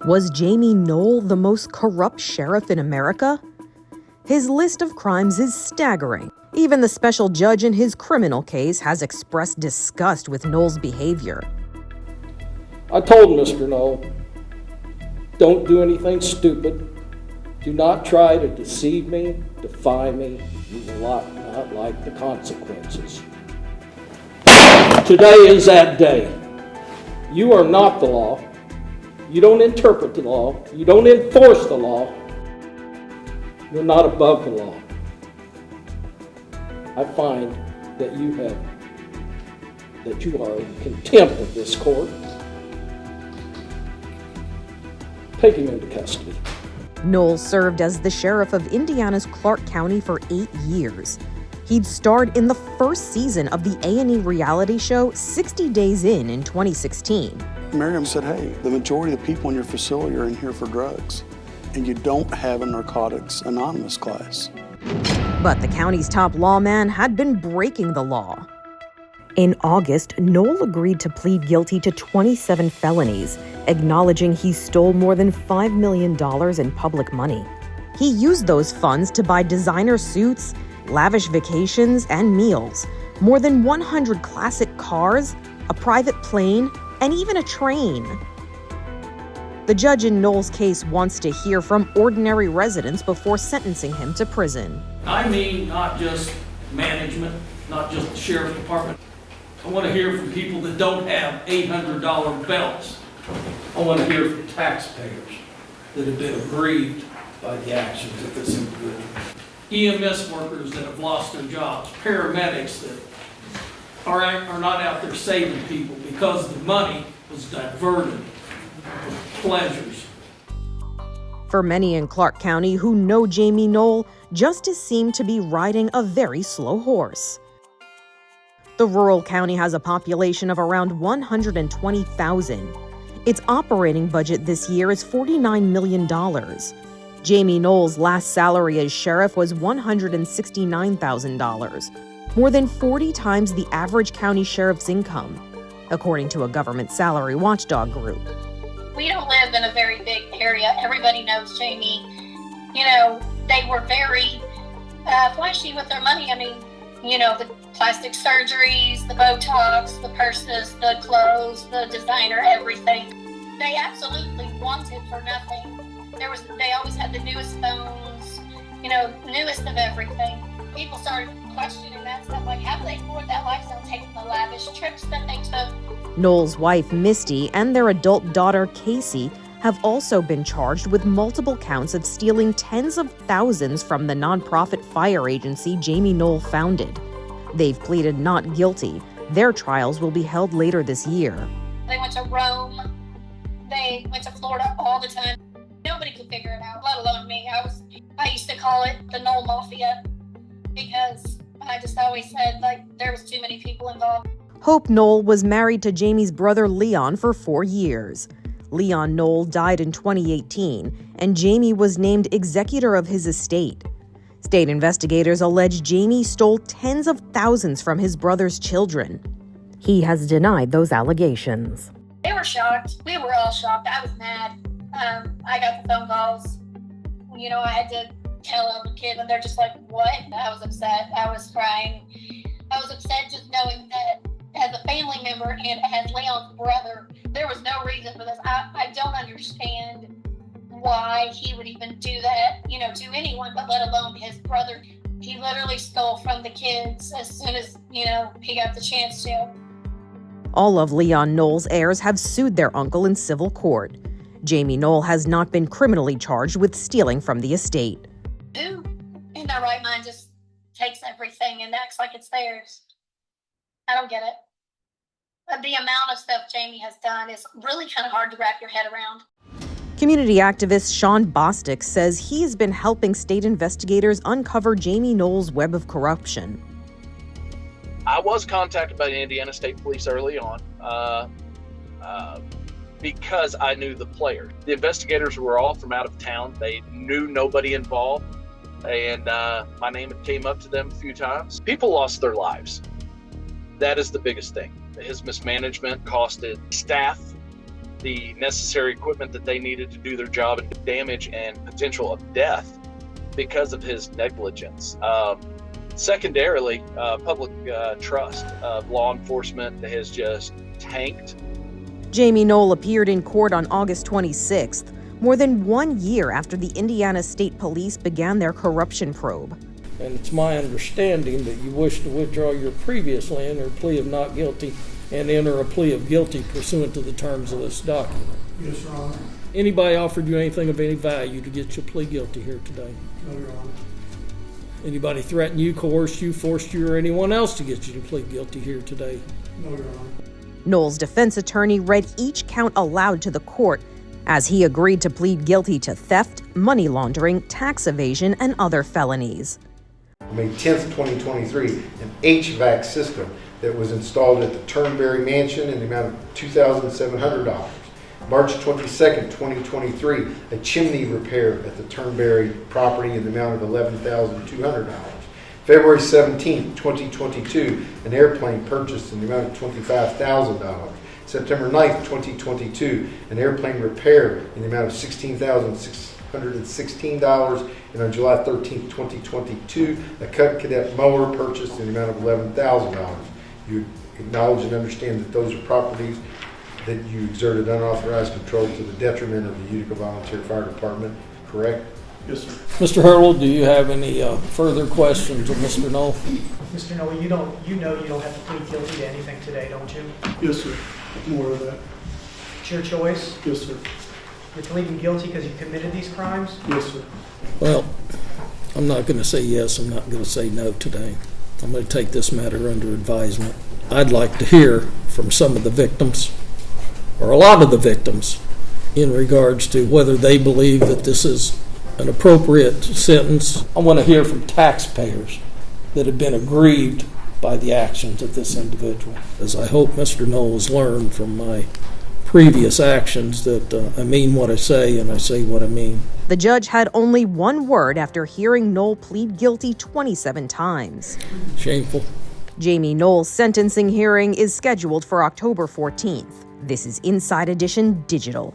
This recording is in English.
Was Jamey Noel the most corrupt sheriff in America? His list of crimes is staggering. Even the special judge in his criminal case has expressed disgust with Noel's behavior. I told Mr. Noel, don't do anything stupid. Do not try to deceive me, defy me. You will not like the consequences. Today is that day. You are not the law. You don't interpret the law. You don't enforce the law. You're not above the law. I find that you are in contempt of this court. Take him into custody. Noel served as the sheriff of Indiana's Clark County for 8 years. He'd starred in the first season of the A&E reality show 60 Days In 2016. Miriam said, hey, the majority of the people in your facility are in here for drugs, and you don't have a Narcotics Anonymous class. But the county's top lawman had been breaking the law. In August, Noel agreed to plead guilty to 27 felonies, acknowledging he stole more than $5 million in public money. He used those funds to buy designer suits, lavish vacations, and meals, more than 100 classic cars, a private plane, and even a train. The judge in Noel's case wants to hear from ordinary residents before sentencing him to prison. I mean, not just management, not just the sheriff's department. I want to hear from people that don't have $800 belts. I want to hear from taxpayers that have been aggrieved by the actions of this individual. EMS workers that have lost their jobs, paramedics that are not out there saving people because the money was diverted for pleasures. For many in Clark County who know Jamey Noel, justice seemed to be riding a very slow horse. The rural county has a population of around 120,000. Its operating budget this year is $49 million. Jamey Noel's last salary as sheriff was $169,000, more than 40 times the average county sheriff's income, according to a government salary watchdog group. We don't live in a very big area. Everybody knows Jamey. You know, they were very flashy with their money. I mean, you know, the plastic surgeries, the Botox, the purses, the clothes, the designer, everything. They absolutely wanted for nothing. They always had the newest phones, you know, newest of everything. People started questioning that stuff, like how do they afford that lifestyle, taking the lavish trips that they took. Noel's wife, Misty, and their adult daughter, Casey, have also been charged with multiple counts of stealing tens of thousands from the nonprofit fire agency Jamey Noel founded. They've pleaded not guilty. Their trials will be held later this year. They went to Rome. They went to Florida all the time. Nobody could figure it out, let alone me. I used to call it the Noel Mafia because I just always said, like, there was too many people involved. Hope Noel was married to Jamey's brother Leon for 4 years. Leon Noel died in 2018, and Jamey was named executor of his estate. State investigators allege Jamey stole tens of thousands from his brother's children. He has denied those allegations. They were shocked. We were all shocked. I was mad. I got the phone calls. You know, I had to tell the kid, and they're just like, what? I was upset. I was crying. I was upset just knowing that as a family member and as Leon's brother, there was no reason for this. I don't understand why he would even do that, you know, to anyone, but let alone his brother. He literally stole from the kids as soon as, you know, he got the chance to. All of Leon Noel's heirs have sued their uncle in civil court. Jamey Noel has not been criminally charged with stealing from the estate. Who in their right mind just takes everything and acts like it's theirs? I don't get it. But the amount of stuff Jamey has done is really kind of hard to wrap your head around. Community activist Sean Bostic says he has been helping state investigators uncover Jamey Noel's web of corruption. I was contacted by the Indiana State Police early on because I knew the player. The investigators were all from out of town. They knew nobody involved, and my name came up to them a few times. People lost their lives. That is the biggest thing. His mismanagement costed staff the necessary equipment that they needed to do their job, and damage and potential of death because of his negligence. Secondarily, public trust of law enforcement has just tanked. Jamey Noel appeared in court on August 26th, more than 1 year after the Indiana State Police began their corruption probe. And it's my understanding that you wish to withdraw your previously entered plea of not guilty and enter a plea of guilty pursuant to the terms of this document. Yes, Your Honor. Anybody offered you anything of any value to get your plea guilty here today? No, Your Honor. Anybody threatened you, coerced you, forced you, or anyone else to get you to plead guilty here today? No, Your Honor. Noel's defense attorney read each count aloud to the court as he agreed to plead guilty to theft, money laundering, tax evasion, and other felonies. May 10th, 2023, an HVAC system that was installed at the Turnberry Mansion in the amount of $2,700. March 22nd, 2023, a chimney repair at the Turnberry property in the amount of $11,200. February 17th, 2022, an airplane purchased in the amount of $25,000. September 9th, 2022, an airplane repair in the amount of $16,616. And on July 13th, 2022, a Cut Cadet mower purchased in the amount of $11,000. You acknowledge and understand that those are properties that you exerted unauthorized control to the detriment of the Utica Volunteer Fire Department, correct? Yes, sir. Mr. Hurrell, do you have any further questions of Mr. Noel? Mr. Noel, you know you don't have to plead guilty to anything today, don't you? Yes, sir. More of that. It's your choice. Yes, sir. You're pleading guilty because you committed these crimes? Yes, sir. Well, I'm not going to say yes, I'm not going to say no today. I'm going to take this matter under advisement. I'd like to hear from some of the victims, or a lot of the victims, in regards to whether they believe that this is an appropriate sentence. I want to hear from taxpayers that have been aggrieved by the actions of this individual. As I hope Mr. Noel has learned from my previous actions that I mean what I say and I say what I mean. The judge had only one word after hearing Noel plead guilty 27 times. Shameful. Jamey Noel's sentencing hearing is scheduled for October 14th. This is Inside Edition Digital.